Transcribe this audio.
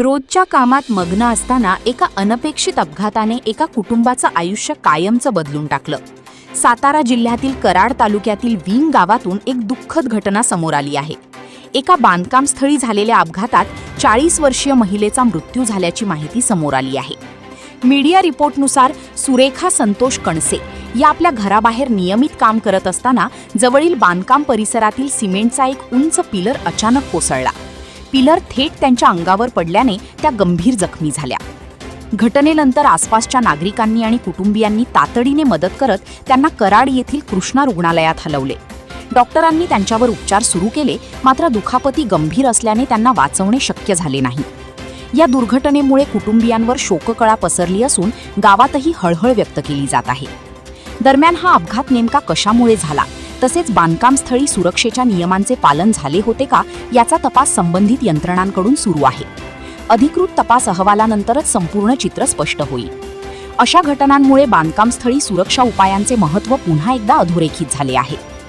रोजच्या कामात मग्न असताना एका अनपेक्षित अपघाताने एका कुटुंबाचं आयुष्य कायमचं बदलून टाकलं. सातारा जिल्ह्यातील कराड तालुक्यातील विंग गावातून एक दुःखद घटना समोर आली आहे. एका बांधकामस्थळी झालेल्या अपघातात 40 वर्षीय महिलेचा मृत्यू झाल्याची माहिती समोर आली आहे. मीडिया रिपोर्टनुसार सुरेखा संतोष कणसे या आपल्या घराबाहेर नियमित काम करत असताना जवळील बांधकाम परिसरातील सिमेंटचा एक उंच पिलर अचानक कोसळला. पिलर थेट त्यांच्या अंगावर पडल्याने त्या गंभीर जखमी झाल्या. घटनेनंतर आसपासच्या नागरिकांनी आणि कुटुंबियांनी तातडीने मदत करत त्यांना कराड येथील कृष्णा रुग्णालयात हलवले. डॉक्टरांनी त्यांच्यावर उपचार सुरू केले, मात्र दुखापती गंभीर असल्याने त्यांना वाचवणे शक्य झाले नाही. या दुर्घटनेमुळे कुटुंबियांवर शोककळा पसरली असून गावातही हळहळ व्यक्त केली जात आहे. दरम्यान हा अपघात नेमका कशामुळे झाला, तसेच बांधकामस्थळी सुरक्षेच्या नियमांचे पालन झाले होते का, याचा तपास संबंधित यंत्रणांकडून सुरू आहे. अधिकृत तपास अहवालानंतरच संपूर्ण चित्र स्पष्ट होईल. अशा घटनांमुळे बांधकामस्थळी सुरक्षा उपायांचे महत्त्व पुन्हा एकदा अधोरेखित झाले आहे.